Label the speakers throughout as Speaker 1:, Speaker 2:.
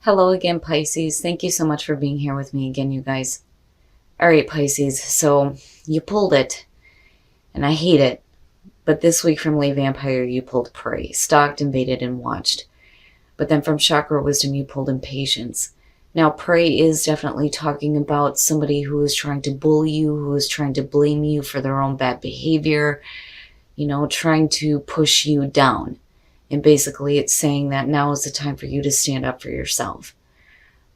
Speaker 1: Hello again, Pisces. Thank you so much for being here with me again, you guys. All right, Pisces. So you pulled it, and I hate it. But this week from Lay Vampire, you pulled Prey. Stalked, invaded, and watched. But then from Chakra Wisdom, you pulled Impatience. Now, Prey is definitely talking about somebody who is trying to bully you, who is trying to blame you for their own bad behavior, trying to push you down. And basically, it's saying that now is the time for you to stand up for yourself.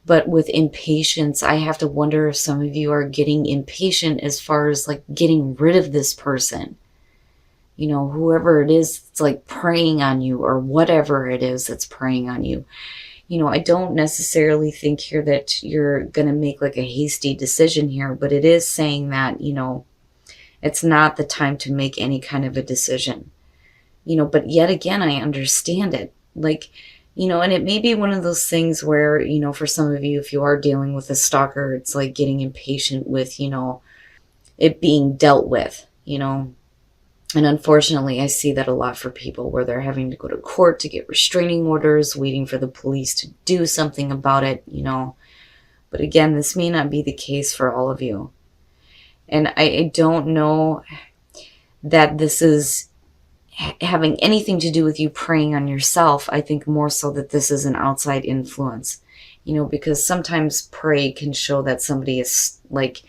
Speaker 1: But with impatience, I have to wonder if some of you are getting impatient as far as like getting rid of this person. Whoever it is, it's like preying on you, or whatever it is that's preying on you. I don't necessarily think here that you're going to make like a hasty decision here, but it is saying that, it's not the time to make any kind of a decision. But yet again, I understand it. And it may be one of those things where, for some of you, if you are dealing with a stalker, it's like getting impatient with, it being dealt with. And unfortunately, I see that a lot for people where they're having to go to court to get restraining orders, waiting for the police to do something about it, But again, this may not be the case for all of you. And I don't know that this is having anything to do with you preying on yourself. I think more so that this is an outside influence, because sometimes prey can show that somebody is like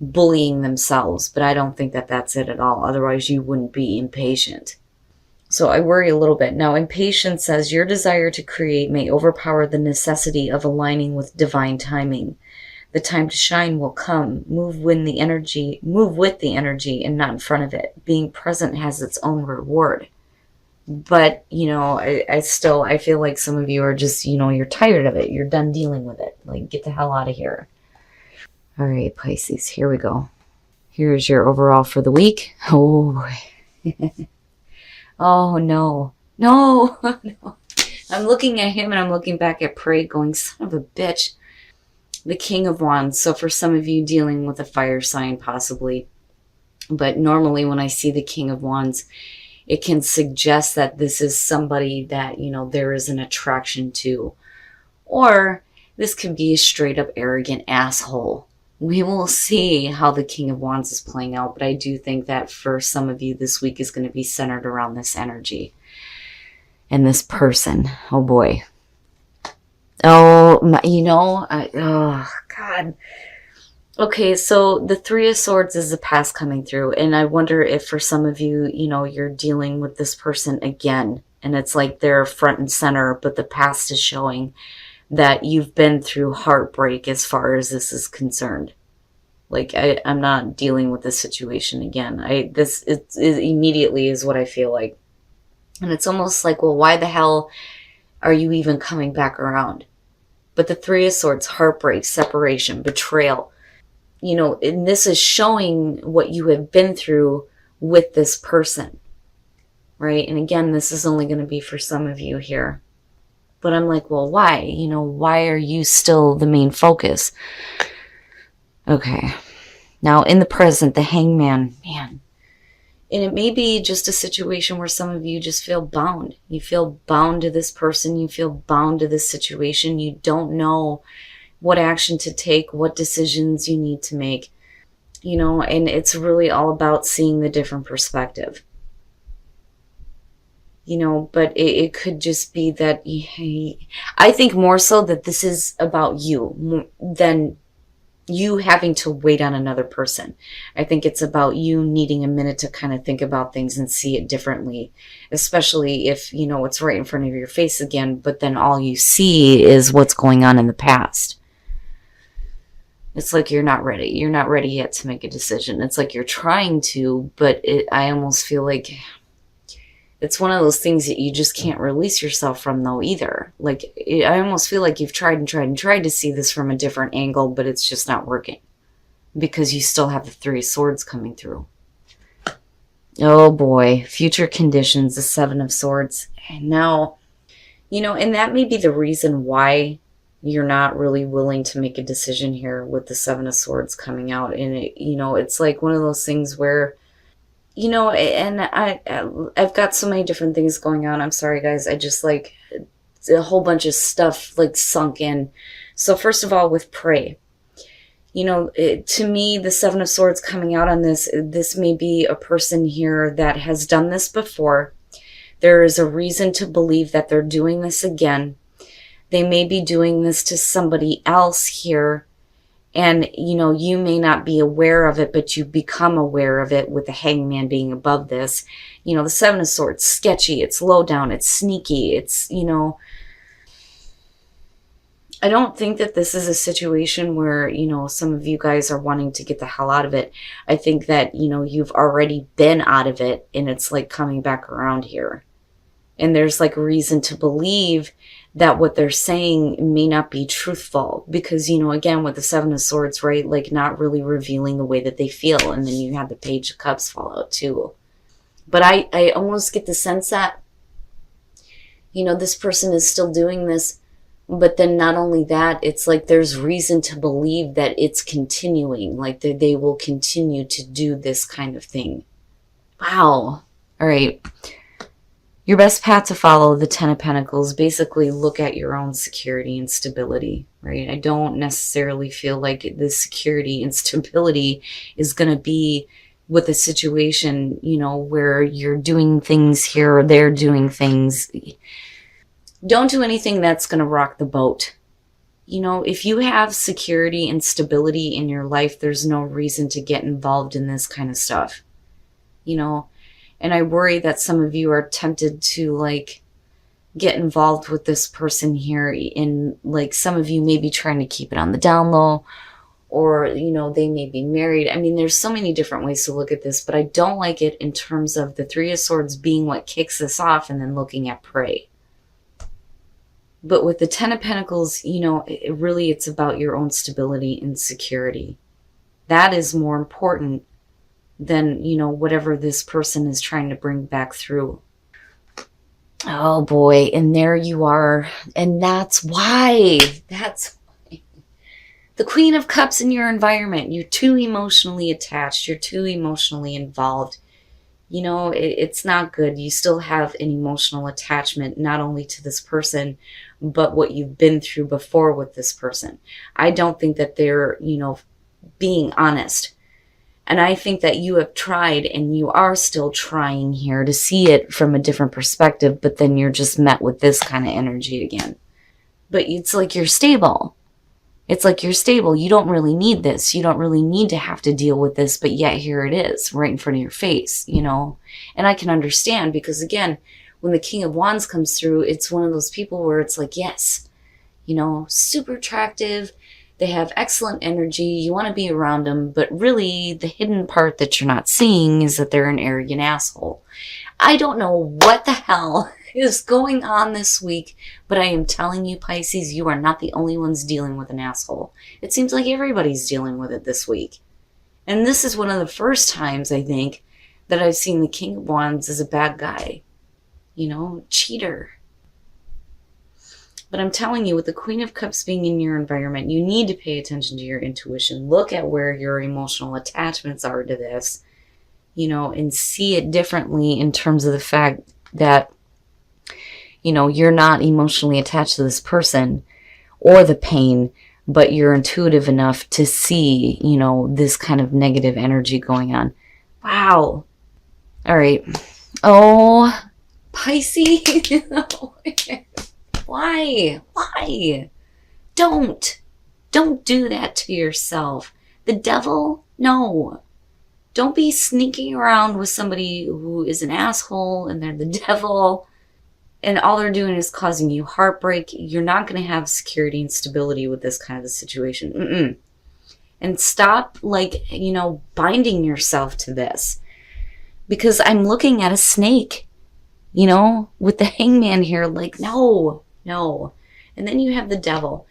Speaker 1: bullying themselves, but I don't think that that's it at all. Otherwise you wouldn't be impatient. So I worry a little bit. Now, impatience says your desire to create may overpower the necessity of aligning with divine timing. The time to shine will come. Move with the energy and not in front of it. Being present has its own reward. But, I feel like some of you are just, you're tired of it. You're done dealing with it. Like, get the hell out of here. All right, Pisces, here we go. Here's your overall for the week. Oh, oh no. No, no. I'm looking at him and I'm looking back at Prey going, son of a bitch. The King of Wands. So for some of you dealing with a fire sign possibly, but normally when I see the King of Wands, it can suggest that this is somebody that, there is an attraction to. Or this could be a straight up arrogant asshole. We will see how the King of Wands is playing out, but I do think that for some of you this week is going to be centered around this energy and this person. Oh boy. Oh, oh, God. Okay, so the Three of Swords is the past coming through. And I wonder if for some of you, you're dealing with this person again. And it's like they're front and center, but the past is showing that you've been through heartbreak as far as this is concerned. Like, I'm not dealing with this situation again. This immediately is what I feel like. And it's almost like, well, why the hell are you even coming back around? But the Three of Swords, heartbreak, separation, betrayal, and this is showing what you have been through with this person, right? And again, this is only going to be for some of you here. But I'm like, well, why? Why are you still the main focus? Okay. Now, in the present, the Hangman, man. And it may be just a situation where some of you just feel bound. You feel bound to this person. You feel bound to this situation. You don't know what action to take, what decisions you need to make. And it's really all about seeing the different perspective. But it could just be that I think more so that this is about you than you having to wait on another person. I think it's about you needing a minute to kind of think about things and see it differently, especially if, it's right in front of your face again, but then all you see is what's going on in the past. It's like you're not ready. You're not ready yet to make a decision. It's like you're trying to, but I almost feel like it's one of those things that you just can't release yourself from though either. Like, I almost feel like you've tried and tried and tried to see this from a different angle, but it's just not working because you still have the Three of Swords coming through. Oh boy, future conditions, the Seven of Swords. And now, and that may be the reason why you're not really willing to make a decision here with the Seven of Swords coming out. And it's like one of those things where and I've got so many different things going on. I'm sorry, guys. I just like a whole bunch of stuff like sunk in. So first of all, with pray, you know, to me, the Seven of Swords coming out on this may be a person here that has done this before. There is a reason to believe that they're doing this again. They may be doing this to somebody else here. And, you know, you may not be aware of it, but you become aware of it with the Hangman being above this. You know, the Seven of Swords, sketchy, it's low down, it's sneaky, it's, you know, I don't think that this is a situation where, you know, some of you guys are wanting to get the hell out of it. I think that, you know, you've already been out of it and it's like coming back around here. And there's like reason to believe that what they're saying may not be truthful because, you know, again, with the Seven of Swords, right, like not really revealing the way that they feel. And then you have the Page of Cups fall out too. But I almost get the sense that, you know, this person is still doing this. But then not only that, it's like there's reason to believe that it's continuing, like they will continue to do this kind of thing. Wow. All right. Your best path to follow, the Ten of Pentacles, basically look at your own security and stability, right? I don't necessarily feel like this security and stability is going to be with a situation, you know, where you're doing things here or they're doing things. Don't do anything that's going to rock the boat. You know, if you have security and stability in your life, there's no reason to get involved in this kind of stuff, you know. And I worry that some of you are tempted to like get involved with this person here. In like some of you may be trying to keep it on the down low, or, you know, they may be married. I mean, there's so many different ways to look at this, but I don't like it in terms of the Three of Swords being what kicks this off and then looking at prey. But with the Ten of Pentacles, you know, it's about your own stability and security. That is more important than, you know, whatever this person is trying to bring back through. Oh boy, and there you are. And that's why. The Queen of Cups in your environment. You're too emotionally attached. You're too emotionally involved. You know, it's not good. You still have an emotional attachment, not only to this person, but what you've been through before with this person. I don't think that they're, you know, being honest. And I think that you have tried and you are still trying here to see it from a different perspective, but then you're just met with this kind of energy again. But it's like you're stable. It's like you're stable. You don't really need this. You don't really need to have to deal with this, but yet here it is right in front of your face, you know. And I can understand because, again, when the King of Wands comes through, it's one of those people where it's like, yes, you know, super attractive. They have excellent energy. You want to be around them. But really, the hidden part that you're not seeing is that they're an arrogant asshole. I don't know what the hell is going on this week, but I am telling you, Pisces, you are not the only ones dealing with an asshole. It seems like everybody's dealing with it this week. And this is one of the first times, I think, that I've seen the King of Wands as a bad guy. You know, cheater. But I'm telling you, with the Queen of Cups being in your environment, you need to pay attention to your intuition. Look at where your emotional attachments are to this, you know, and see it differently in terms of the fact that, you know, you're not emotionally attached to this person or the pain, but you're intuitive enough to see, you know, this kind of negative energy going on. Wow. All right. Oh, Pisces. Why? Don't do that to yourself. The devil? No. Don't be sneaking around with somebody who is an asshole and they're the devil and all they're doing is causing you heartbreak. You're not going to have security and stability with this kind of a situation. And stop, like, you know, binding yourself to this. Because I'm looking at a snake, you know, with the Hangman here, like, no. And then you have the devil.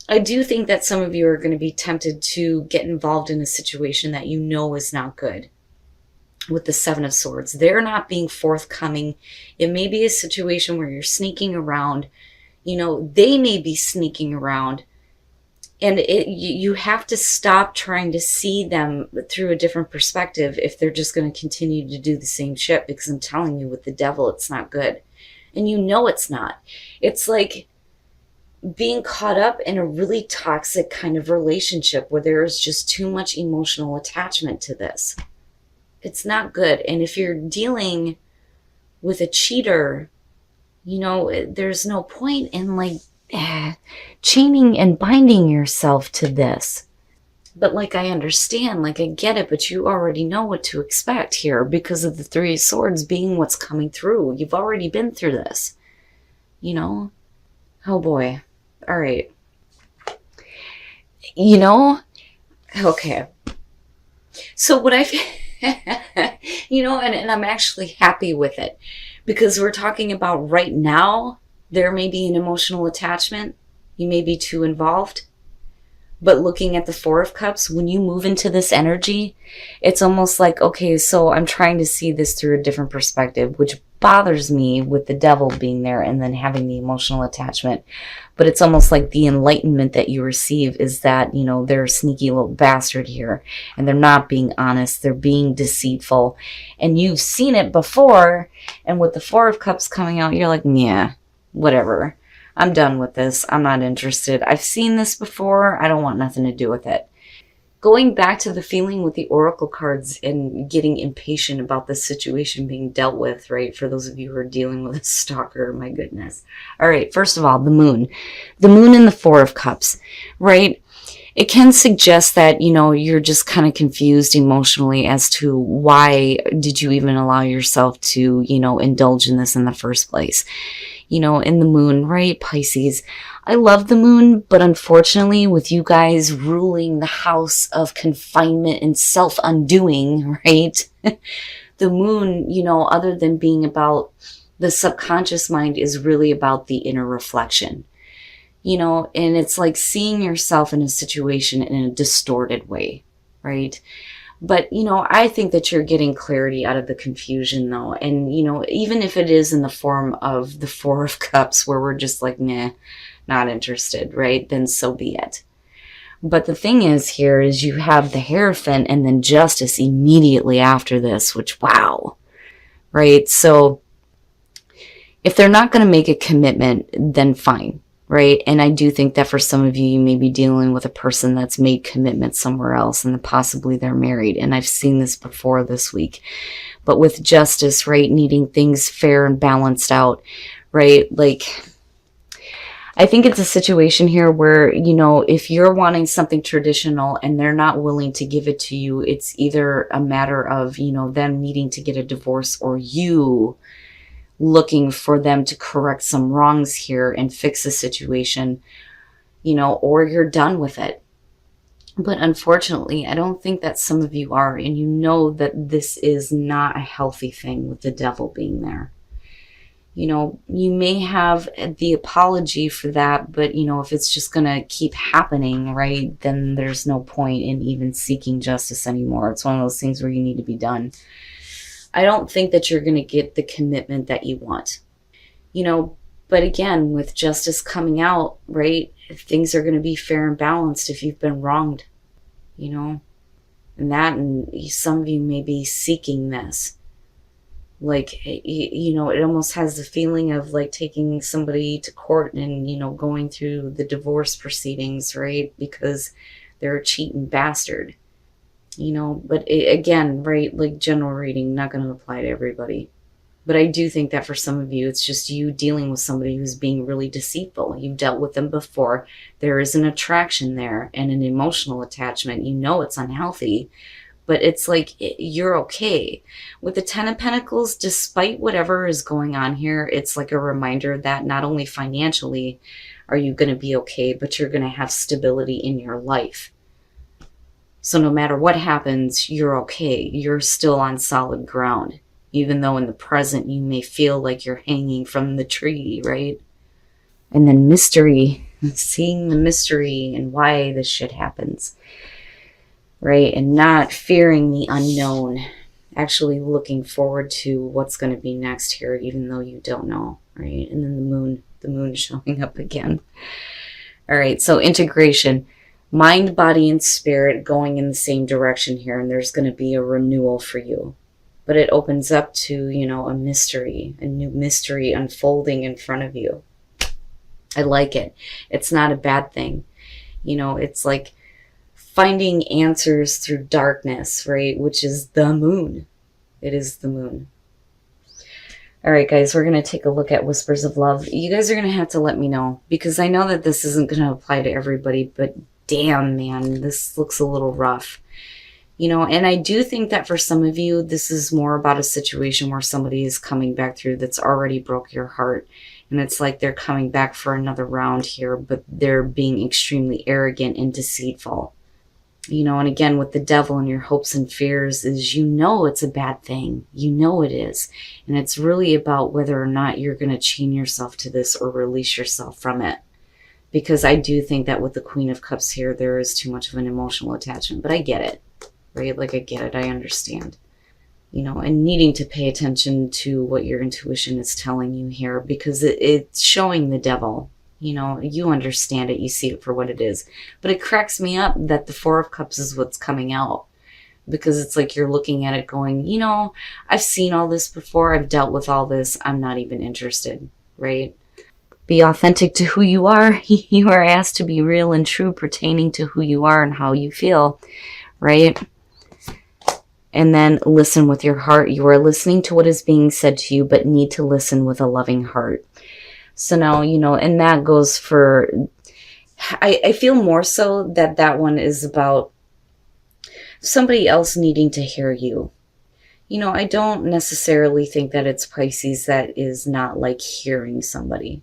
Speaker 1: I do think that some of you are going to be tempted to get involved in a situation that you know is not good. With the Seven of Swords, they're not being forthcoming. It may be a situation where you're sneaking around. You know, they may be sneaking around. And you have to stop trying to see them through a different perspective if they're just going to continue to do the same shit. Because I'm telling you, with the devil, it's not good. And you know it's not. It's like being caught up in a really toxic kind of relationship where there is just too much emotional attachment to this. It's not good. And if you're dealing with a cheater, you know, there's no point in like chaining and binding yourself to this. But like, I understand, like, I get it, but you already know what to expect here because of the Three of Swords being what's coming through. You've already been through this, you know? Oh boy. All right. You know, okay. So what you know, and I'm actually happy with it because we're talking about right now, there may be an emotional attachment. You may be too involved. But looking at the Four of Cups, when you move into this energy, it's almost like, okay, so I'm trying to see this through a different perspective, which bothers me with the Devil being there and then having the emotional attachment. But it's almost like the enlightenment that you receive is that, you know, they're a sneaky little bastard here and they're not being honest. They're being deceitful. And you've seen it before. And with the Four of Cups coming out, you're like, yeah, whatever. I'm done with this. I'm not interested. I've seen this before. I don't want nothing to do with it. Going back to the feeling with the Oracle cards and getting impatient about the situation being dealt with, right? For those of you who are dealing with a stalker, my goodness. All right, first of all, the moon. The moon and the Four of Cups, right? It can suggest that, you know, you're just kind of confused emotionally as to why did you even allow yourself to, you know, indulge in this in the first place. You know, in the moon, right, Pisces? I love the moon, but unfortunately with you guys ruling the house of confinement and self-undoing, right? The moon, you know, other than being about the subconscious mind, is really about the inner reflection. You know, and it's like seeing yourself in a situation in a distorted way, right? But, you know, I think that you're getting clarity out of the confusion, though. And, you know, even if it is in the form of the Four of Cups, where we're just like, nah, not interested, right? Then so be it. But the thing is here is you have the Hierophant and then Justice immediately after this, which, wow, right? So if they're not going to make a commitment, then fine. Right? And I do think that for some of you, you may be dealing with a person that's made commitments somewhere else and possibly they're married. And I've seen this before this week. But with Justice, right, needing things fair and balanced out, right? Like, I think it's a situation here where, you know, if you're wanting something traditional and they're not willing to give it to you, it's either a matter of, you know, them needing to get a divorce or you looking for them to correct some wrongs here and fix the situation, you know, or you're done with it. But unfortunately, I don't think that some of you are, and you know that this is not a healthy thing with the Devil being there. You know, you may have the apology for that, but, you know, if it's just going to keep happening, right, then there's no point in even seeking justice anymore. It's one of those things where you need to be done. I don't think that you're going to get the commitment that you want, you know, but again, with Justice coming out, right, things are going to be fair and balanced if you've been wronged, you know, and some of you may be seeking this. Like, you know, it almost has the feeling of like taking somebody to court and, you know, going through the divorce proceedings, right, because they're a cheating bastard. You know, but again, right, like general reading, not going to apply to everybody. But I do think that for some of you, it's just you dealing with somebody who's being really deceitful. You've dealt with them before. There is an attraction there and an emotional attachment. You know it's unhealthy, but it's like you're okay. With the Ten of Pentacles, despite whatever is going on here, it's like a reminder that not only financially are you going to be okay, but you're going to have stability in your life. So no matter what happens, you're okay. You're still on solid ground, even though in the present you may feel like you're hanging from the tree, right? And then mystery, seeing the mystery and why this shit happens, right? And not fearing the unknown, actually looking forward to what's going to be next here, even though you don't know, right? And then the moon showing up again. All right, so integration. Mind, body, and spirit going in the same direction here, and there's going to be a renewal for you. but it opens up to, you know, a mystery, a new mystery unfolding in front of you. I like it. It's not a bad thing. You know, it's like finding answers through darkness, right? Which is the moon. It is the moon. All right, guys, we're going to take a look at Whispers of Love. You guys are going to have to let me know, because I know that this isn't going to apply to everybody, but damn, man, this looks a little rough. You know, and I do think that for some of you, this is more about a situation where somebody is coming back through that's already broke your heart. And it's like they're coming back for another round here, but they're being extremely arrogant and deceitful. You know, and again, with the devil and your hopes and fears is, you know, it's a bad thing. You know it is. And it's really about whether or not you're going to chain yourself to this or release yourself from it. Because I do think that with the Queen of Cups here, there is too much of an emotional attachment. But I get it, right? Like, I get it. I understand. You know, and needing to pay attention to what your intuition is telling you here, because it's showing the devil. You know, you understand it, you see it for what it is. But it cracks me up that the Four of Cups is what's coming out. Because it's like you're looking at it going, you know, I've seen all this before, I've dealt with all this, I'm not even interested, right? Be authentic to who you are. You are asked to be real and true pertaining to who you are and how you feel, right? And then listen with your heart. You are listening to what is being said to you, but need to listen with a loving heart. So now, you know, and that goes for, I feel more so that that one is about somebody else needing to hear you. You know, I don't necessarily think that it's Pisces that is not like hearing somebody,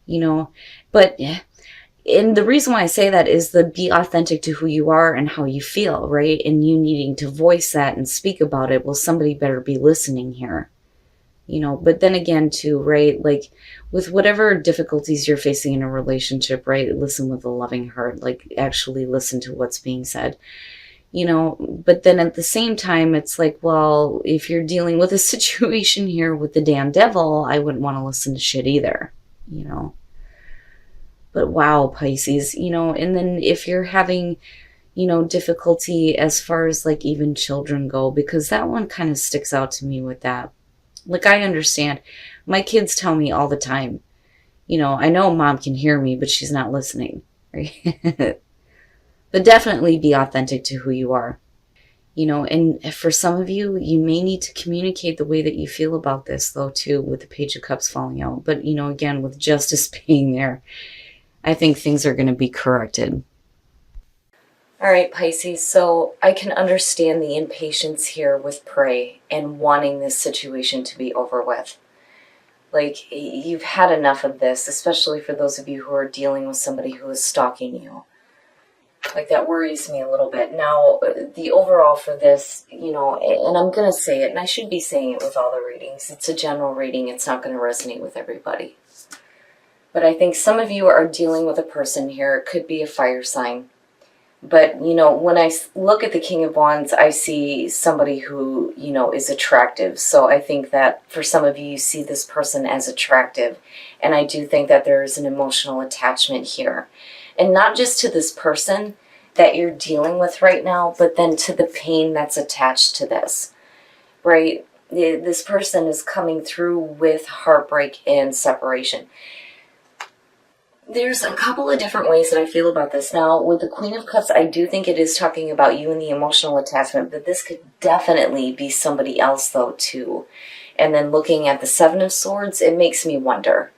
Speaker 1: you know, but, and the reason why I say that is the be authentic to who you are and how you feel, right? And you needing to voice that and speak about it. Well, somebody better be listening here. You know, but then again too, right, like with whatever difficulties you're facing in a relationship, right, listen with a loving heart, like actually listen to what's being said, you know. But then at the same time, it's like, well, if you're dealing with a situation here with the damn devil, I wouldn't want to listen to shit either, you know. But wow, Pisces, you know, and then if you're having, you know, difficulty as far as like even children go, because that one kind of sticks out to me with that. Like, I understand. My kids tell me all the time, you know, I know mom can hear me, but she's not listening, right? But definitely be authentic to who you are, you know. And for some of you, you may need to communicate the way that you feel about this, though, too, with the Page of Cups falling out. But, you know, again, with justice being there, I think things are going to be corrected. All right, Pisces, so I can understand the impatience here with prey and wanting this situation to be over with. Like, you've had enough of this, especially for those of you who are dealing with somebody who is stalking you. Like, that worries me a little bit. Now, the overall for this, you know, and I'm going to say it, and I should be saying it with all the readings. It's a general reading. It's not going to resonate with everybody. But I think some of you are dealing with a person here. It could be a fire sign. But, you know, when I look at the King of Wands, I see somebody who, you know, is attractive. So I think that for some of you, you see this person as attractive. And I do think that there is an emotional attachment here. And not just to this person that you're dealing with right now, but then to the pain that's attached to this, right? This person is coming through with heartbreak and separation. There's a couple of different ways that I feel about this. Now, with the Queen of Cups, I do think it is talking about you and the emotional attachment, but this could definitely be somebody else, though, too. And then looking at the Seven of Swords, it makes me wonder.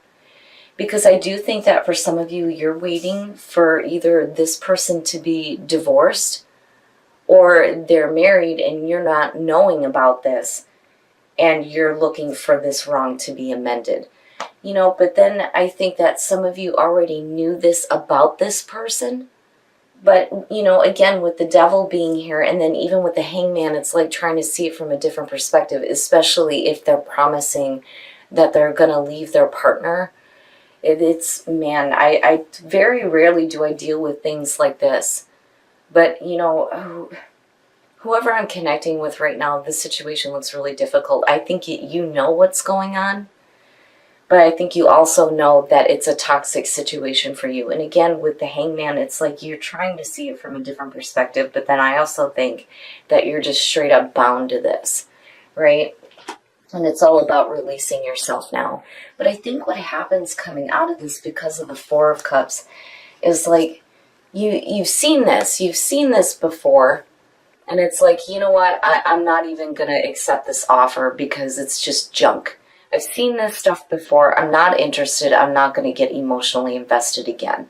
Speaker 1: Because I do think that for some of you, you're waiting for either this person to be divorced or they're married and you're not knowing about this and you're looking for this wrong to be amended. You know, but then I think that some of you already knew this about this person. But, you know, again, with the devil being here and then even with the hangman, it's like trying to see it from a different perspective, especially if they're promising that they're going to leave their partner. It's, man, I very rarely do I deal with things like this. But, you know, whoever I'm connecting with right now, this situation looks really difficult. I think you know what's going on. But I think you also know that it's a toxic situation for you. And again, with the hangman, it's like you're trying to see it from a different perspective. But then I also think that you're just straight up bound to this, right? And it's all about releasing yourself now. But I think what happens coming out of this, because of the Four of Cups, is like you've seen this before, and it's like, you know what, I'm not even gonna accept this offer because it's just junk. I've seen this stuff before. I'm not interested. I'm not going to get emotionally invested again.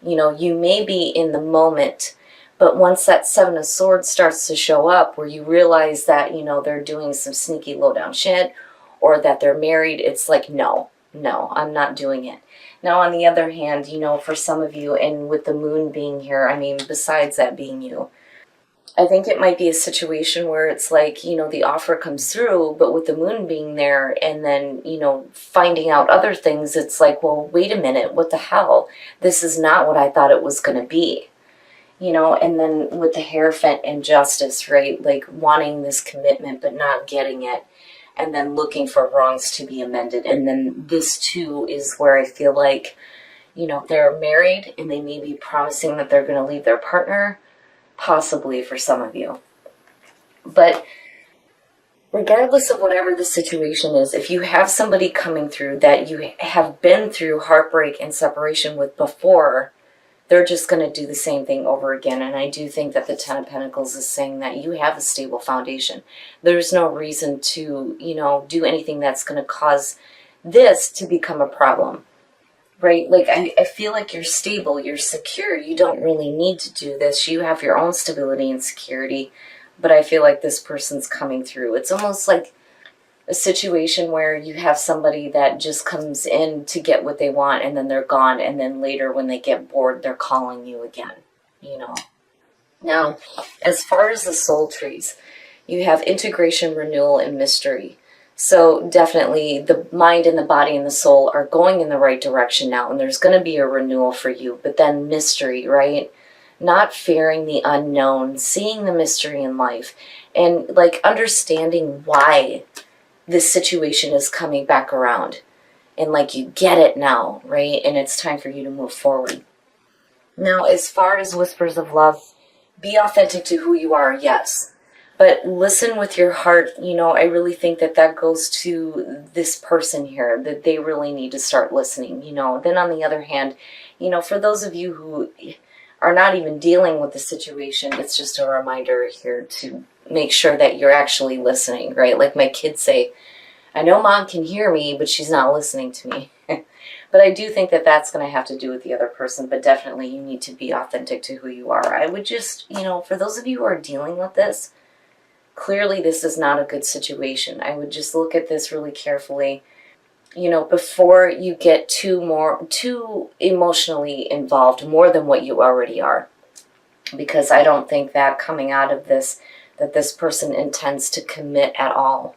Speaker 1: You know, you may be in the moment, but once that Seven of Swords starts to show up, where you realize that, you know, they're doing some sneaky low-down shit, or that they're married, it's like, no, I'm not doing it. Now, on the other hand, you know, for some of you, and with the moon being here, I mean, besides that being you, I think it might be a situation where it's like, you know, the offer comes through, but with the moon being there and then, you know, finding out other things, it's like, well, wait a minute, what the hell? This is not what I thought it was going to be, you know, and then with the Hierophant and Justice, right? Like wanting this commitment, but not getting it, and then looking for wrongs to be amended. And then this too is where I feel like, you know, they're married and they may be promising that they're going to leave their partner, possibly for some of you. But regardless of whatever the situation is, if you have somebody coming through that you have been through heartbreak and separation with before, they're just going to do the same thing over again. And I do think that the Ten of Pentacles is saying that you have a stable foundation. There's no reason to, you know, do anything that's going to cause this to become a problem. Right? Like, I feel like you're stable, you're secure, you don't really need to do this. You have your own stability and security, but I feel like this person's coming through. It's almost like a situation where you have somebody that just comes in to get what they want, and then they're gone, and then later when they get bored, they're calling you again, you know. Now, as far as the soul trees, you have integration, renewal, and mystery. So definitely the mind and the body and the soul are going in the right direction now, and there's going to be a renewal for you. But then mystery, right? Not fearing the unknown, seeing the mystery in life, and like understanding why this situation is coming back around. And like you get it now, right? And it's time for you to move forward. Now, as far as whispers of love, be authentic to who you are, yes. But listen with your heart. You know, I really think that that goes to this person here, that they really need to start listening, you know. Then on the other hand, you know, for those of you who are not even dealing with the situation, it's just a reminder here to make sure that you're actually listening, right? Like my kids say, I know mom can hear me, but she's not listening to me. But I do think that that's going to have to do with the other person, but definitely you need to be authentic to who you are. I would just, you know, for those of you who are dealing with this, clearly this is not a good situation. I would just look at this really carefully, you know, before you get too emotionally involved, more than what you already are. Because I don't think that coming out of this, that this person intends to commit at all.